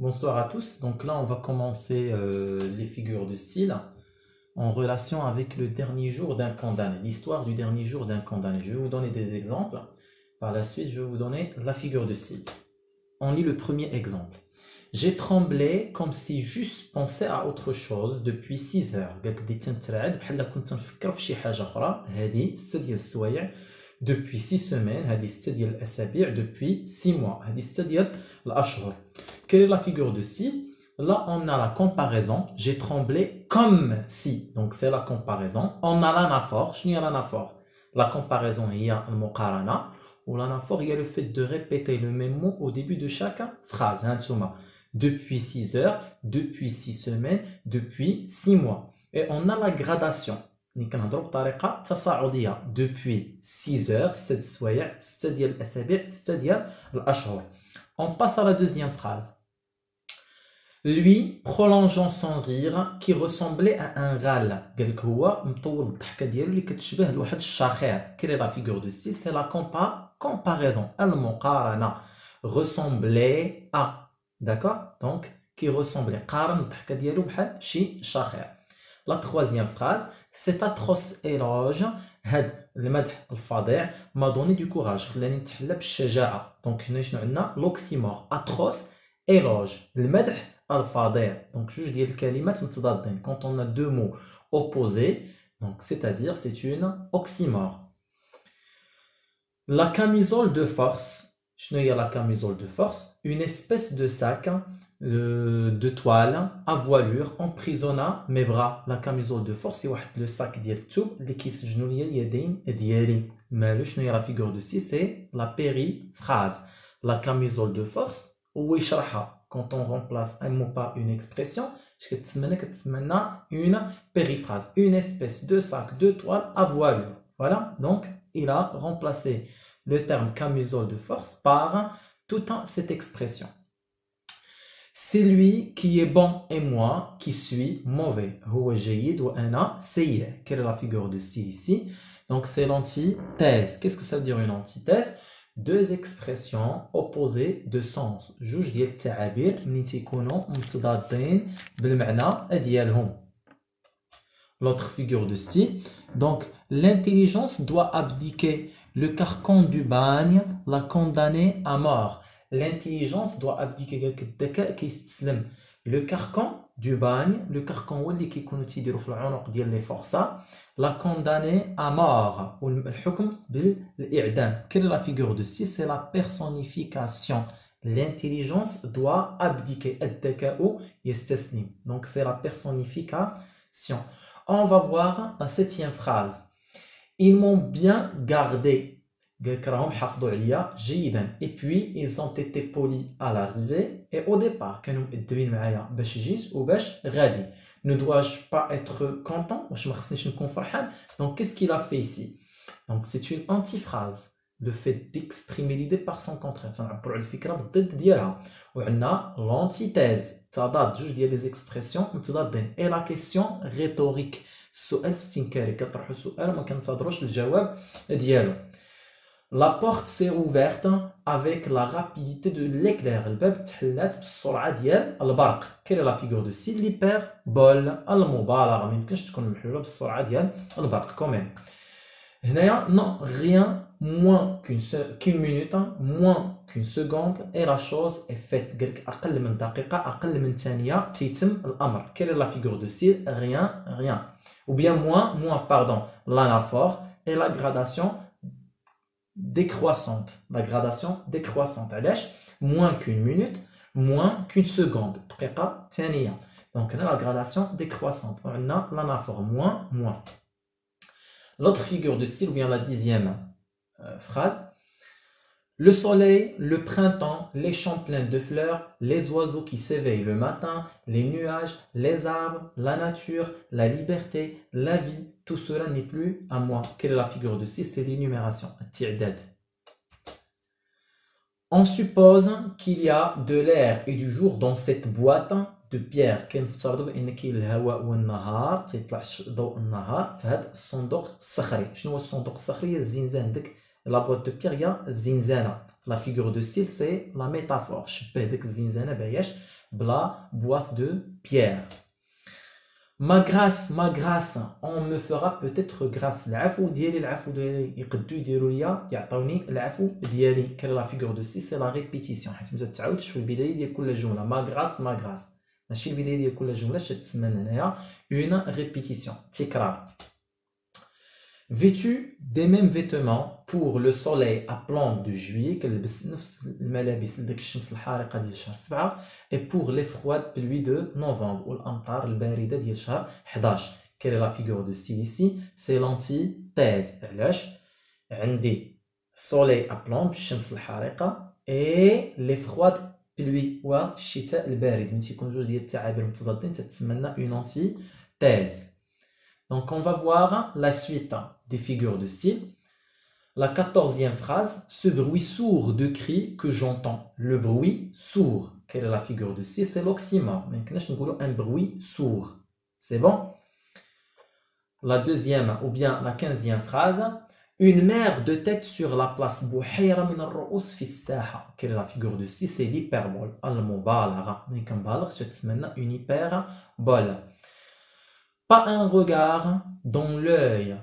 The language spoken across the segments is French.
Bonsoir à tous. Donc là, on va commencer les figures de style en relation avec le dernier jour d'un condamné, l'histoire du dernier jour d'un condamné. Je vais vous donner des exemples. Par la suite, je vais vous donner la figure de style. On lit le premier exemple. J'ai tremblé comme si juste pensais à autre chose depuis 6 heures. بديت نترعد بحال كنت نفكر في شي حاجة أخرى. هذه 6 ديال السوايع depuis 6 semaines. هذه 6 ديال الأسابيع depuis 6 mois. هذه 6 ديال الأشهر. Quelle est la figure de si? Là, on a la comparaison. J'ai tremblé comme si. Donc, c'est la comparaison. On a l'anaphore. Je dis l'anaphore. La comparaison, il y a le muqarana. Ou l'anaphore, il y a le fait de répéter le même mot au début de chaque phrase. Depuis 6 heures, depuis 6 semaines, depuis 6 mois. Et on a la gradation. Depuis 6 heures, 7 سوايع, 6 ديال الأسابيع, 6 ديال الأشهر. On passe à la deuxième phrase. Lui, prolongeant son rire, qui ressemblait à un râle. قال لك هو مطول الضحكة ديالو اللي كتشبه لواحد الشاخير. Quelle est la figure de style? C'est la comparaison. المقارنة. Ressembler à. D'accord? Donc, qui ressemblait. قارن الضحكة ديالو بحال شي شاخير. La troisième phrase. Cet atroce éloge, هاد المدح الفظيع m'a donné du courage. خلاني نتحلى بالشجاعة. Donc هنا شنو عندنا؟ l'oxymore. Atroce, éloge. المدح الفظيع. Donc جوج ديال الكلمات متضادين. Quand on a deux mots opposés, donc c'est-à-dire c'est une oxymore. La camisole de force. شنو هي la camisole de force? Une espèce de sac de toile à voilure emprisonna mes bras. La camisole de force c'est واحد le sac ديال الثوب اللي كيسجنوا ليا اليدين ديالي. مالو شنو هي la figure de style? C'est la périphrase. La camisole de force هو يشرحها. Quand on remplace un mot par une expression, كتسمى une périphrase, une espèce de sac de toile à voilure. Voilà, donc il a remplacé le terme camisole de force par toute cette expression. C'est lui qui est bon et moi qui suis mauvais. هو جيد وأنا سيء. Quelle est la figure de style ici? Donc c'est l'antithèse. Qu'est-ce que ça veut dire une antithèse? Deux expressions opposées de sens. جوج ديال التعابير اللي تيكونوا متضادين بالمعنى ديالهم. L'autre figure de style. Donc l'intelligence doit abdiquer. Le carcan du bagne l'a condamné à mort. L'intelligence doit abdiquer. Le carcan du bagne, le carcan هو اللي كيكونوا تيديروا في العنق ديال لي فورسا, l'a condamné à mort. والحكم بالإعدام. Quelle est la figure de style? C'est la personnification. L'intelligence doit abdiquer. الذكاء يستسلم. Donc c'est la personnification. On va voir la septième phrase. Ils m'ont bien gardé. Et puis ils ont été polis à l'arrivée et au départ. Ne dois-je pas être content? Donc qu'est-ce qu'il a fait ici? Donc c'est une antiphrase. Le fait d'exprimer l'idée par son contraire. L'antithèse. تضاد جوج ديال لي زيكسبرسيون متضادين. اي لا كيسيون ريتوريك. السؤال استنكاري. كطرحوا سؤال وما كنتظروش الجواب ديالو. La porte s'est ouverte avec la rapidité de l'éclair. الباب تحلات بالسرعه ديال البرق. Quelle est la figure de style? l'hyperbole. المبالغه. ما يمكنش تكون محلوله بالسرعه ديال البرق كومين. هنايا non, rien moins qu'une minute, moins qu'une seconde et la chose est faite. قالك أقل من دقيقة, أقل من ثانية تيتم الأمر. Quelle est la figure de style? Rien, rien. Ou bien moins, pardon, l'anaphore et la gradation décroissante. La gradation décroissante. علاش? Moins qu'une minute, moins qu'une seconde. دقيقة ثانية. Donc on a la gradation décroissante. On a l'anaphore moins. L'autre figure de style, ou bien la dixième phrase. Le soleil, le printemps, les champs pleins de fleurs, les oiseaux qui s'éveillent le matin, les nuages, les arbres, la nature, la liberté, la vie, tout cela n'est plus à moi. Quelle est la figure de style? C'est l'énumération. On suppose qu'il y a de l'air et du jour dans cette boîte de pierre. كنفترضوا بان كاين الهواء والنهار تيطلع ضوء النهار في هذا الصندوق الصخري. شنو هو الصندوق الصخري؟ الزنزان. ديك لا بوات دو بيير هي الزنزانه. لا فيغور دو ستيل سي لا ميتافور. شبه ديك الزنزانه باش bla boîte de pierre. ma grâce, on me fera peut-être grâce. العفو ديالي يقدو يديروا ليا يعطوني العفو ديالي. كاين لا فيغور دو سي سي لا ريبيتيسيون حيت ما تعاودش في البدايه ديال كل جمله. ما غراس ماشي البدايه ديال كل جمله تسمى هنايا اون ريبيتيسيون تكرار. Vêtu des mêmes vêtements pour le soleil à plomb de juillet, كنلبس نفس الملابس لديك الشمس الحارقة ديال شهر 7 et pour les froides pluies de novembre والأمطار الباردة ديال شهر 11. Quelle est la figure de style ici? C'est l'antithèse. علاش؟ عندي soleil à plomb الشمس الحارقة et les froides pluies والشتاء البارد. من تيكون جوج ديال التعابير متضادين تتسمى لنا une antithèse. Donc on va voir la suite des figures de style. La 14e phrase, ce bruit sourd de cris que j'entends. Le bruit sourd. Quelle est la figure de style? C'est l'oxymore. Maintenant, un bruit sourd. C'est bon? La deuxième ou bien la 15e phrase, une mer de tête sur la place. بحيرة من الرؤوس في الساحة. Quelle est la figure de style? C'est l'hyperbole. المبالغة. Mais quand بالغ تتسمى une hyperbole. Pas un regard dans l'œil,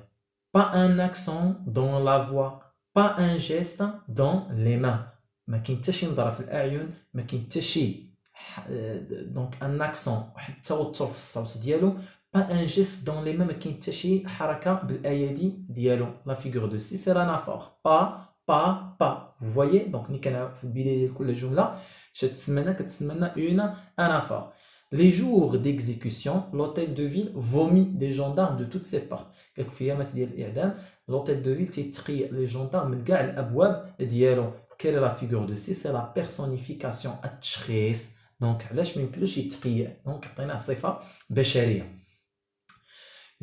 pas un accent dans la voix, pas un geste dans les mains. ما كاين حتى شي نظره في الاعين، ما كاين حتى شي دونك ان اكسون واحد التوتر في الصوت ديالو. pas un geste dans les mains، ما كاين حتى شي حركه بالايادي ديالو. لا فيغور دو سي سي l'anaphore. pas vous voyez. donc ملي كان في البدايه ديال كل جمله كتسمى لنا une anaphore. Les jours d'exécution, l'hôtel de ville vomit des gendarmes de toutes ses portes. في ايامات ديال الاعدام l'hôtel de ville تيتقي les gendarmes من كاع الابواب ديالو. Quelle est la figure de c'est la personnification التشخيص. دونك علاش ما يمكنلوش يتقي؟ دونك عطيناه صفه بشريه.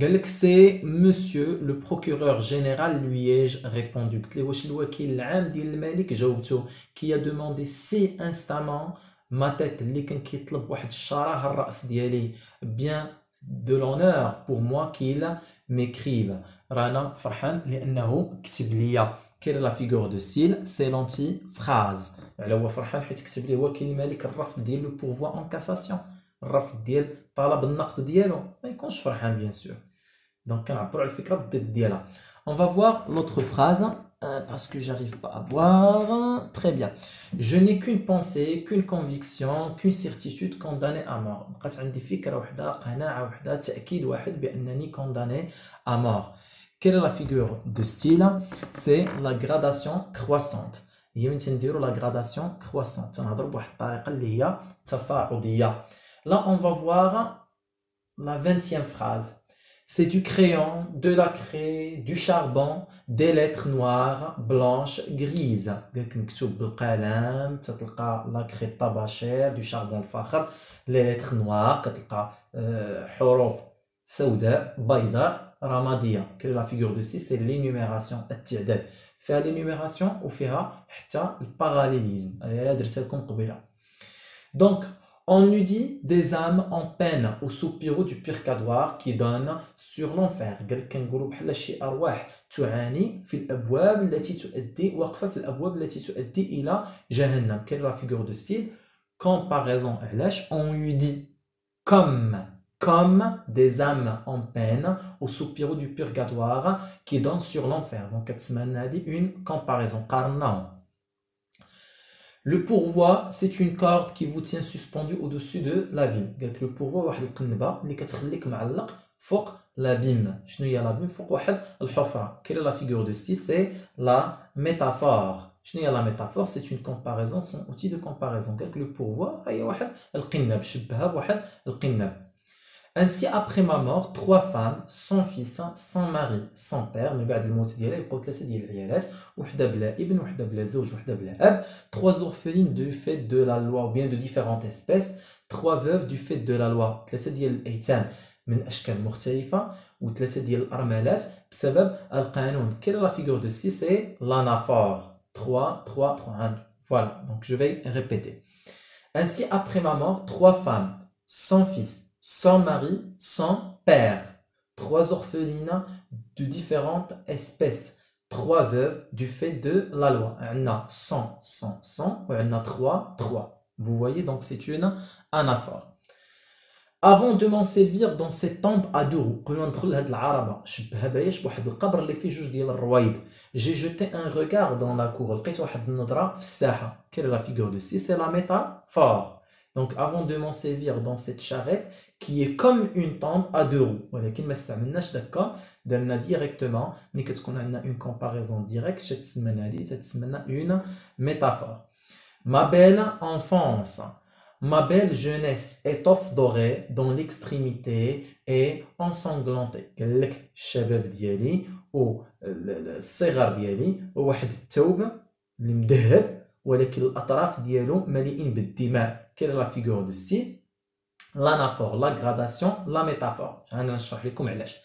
قال لك سي مسيو لو بروكورور جينيرال لوييج ريبوندو. قلت لي واش الوكيل العام ديال الملك؟ جاوبتو كي دوموندي سي انستامون ما تيت اللي كان كيطلب واحد الشراهه الراس ديالي. بيان دو لونور بور موا كيل ميكريف. رانا فرحان لانه كتب ليا. كاين لا فيغور دو ستيل سي لونتي فراز. على هو فرحان حيت كتب ليه وكيل الملك الرفض ديال لو بورفوا اون كاساسيون، الرفض ديال طلب النقد ديالو. ما يكونش فرحان بيان سور. دونك كنعبروا على الفكره الضد ديالها. On va voir l'autre phrase parce que j'arrive pas à voir. Très bien. Je n'ai qu'une pensée, qu'une conviction, qu'une certitude condamnée à mort. بقات عندي فكرة وحدة، قناعة وحدة، تأكيد واحد بأنني condamné à mort. Quelle est la figure de style? C'est la gradation croissante. هي من تنديروا la gradation croissante. تنهضروا بواحد الطريقة اللي هي تصاعدية. Là on va voir la 20e phrase. C'est du crayon, de la craie, du charbon, des lettres noires, blanches, grises. قالك مكتوب بالقلم تتلقى لا كري الطباشير، du charbon الفخر، les lettres noires كتلقى حروف سوداء بيضاء رمادية. كاين لا فيغور دو سي سي لينيميراسيون التعداد. فيها لينيميراسيون وفيها حتى الباراليليزم. انا درتها لكم قبيله. دونك on nous dit des âmes en peine au soupiraux du purgatoire qui donnent sur l'enfer. قال كنقولوا بحال شي ارواح تعاني في الابواب التي تؤدي واقفه في الابواب التي تؤدي الى جهنم. كاين لا فيغور دو ستيل comparaison. علاش on lui dit comme des âmes en peine au soupiraux du purgatoire qui donnent sur l'enfer. donc كتسمى لنا هذه une comparaison. قارناهم. Le pourvoi, c'est une corde qui vous tient suspendu au-dessus de l'abîme. قالك le pourvoi واحد القنبة اللي كتخليك معلق فوق l'abîme. شنو هي l'abîme؟ فوق واحد الحفرة. Quelle est la figure de style? C'est la métaphore. شنو هي la métaphore؟ C'est une comparaison, son outil de comparaison. قالك le pourvoi هي واحد القنب، شبهها بواحد القنب. Ainsi après ma mort, 3 femmes, sans fils, sans mari, sans père. من بعد الموت ديالها يبقاو 3 ديال العيالات، وحده بلا ابن، وحده بلا زوج، وحده بلا اب. 3 orphelines du fait de la loi ou bien de différentes espèces. 3 veuves du fait de la loi. 3 ديال الايتام من اشكال مختلفه، و3 ديال الارملات بسبب القانون. Quelle est la figure de 6? C'est l'anaphore. 3 3 3. Voilà, donc je vais répéter. Ainsi après ma mort, 3 femmes, sans fils, sans mari, sans père. 3 orphelines de différentes espèces. 3 veuves du fait de la loi. On a 100, 100, 100. On a 3, 3. Vous voyez, donc c'est une anaphore. Avant de m'en servir dans cette tombe à deux roues, قبل ما ندخل لهاد العربة شبهها بايش بواحد القبر اللي فيه جوج ديال الروايض. J'ai jeté un regard dans la cour. لقيت واحد النظرة في الساحة. Quelle est la figure de style? C'est la métaphore. Donc avant de m'en servir dans cette charrette qui est comme une tombe à deux roues. ولكن ما استعملناش داكا درنا directement ملي كتكون عندنا une comparaison directe تتسمى هادي تتسمى لنا une métaphore. Ma belle enfance, ma belle jeunesse, étoffe dorée dans l'extrémité et ensanglantée. قال لك الشباب ديالي والصغر ديالي وواحد الثوب اللي مذهب ولكن الاطراف ديالو مليئين بالدماء. Quelle est la figure de style? L'anaphore, la gradation, la métaphore. انا نشرح لكم علاش.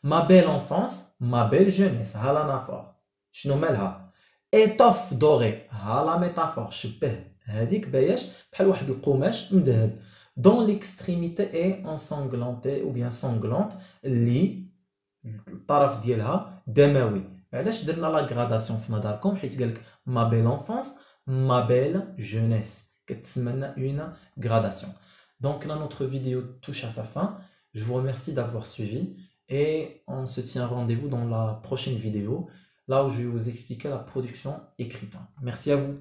Ma belle enfance, ma belle jeunesse, ها l'anaphore. شنو مالها؟ étoffe dorée, ها la métaphore. شبه هذيك باياش بحال واحد القماش مذهب. Dans l'extrémité est ensanglantée ou bien sanglante اللي الطرف ديالها دموي. علاش درنا لا غراداسيون في نظركم؟ حيت قالك ما بيل انفونس ما بيل جونيس كتسمى لنا اون غراداسيون. Donc là notre vidéo touche à sa fin. Je vous remercie d'avoir suivi et on se tient rendez-vous dans la prochaine vidéo là où je vais vous expliquer la production écrite. Merci à vous.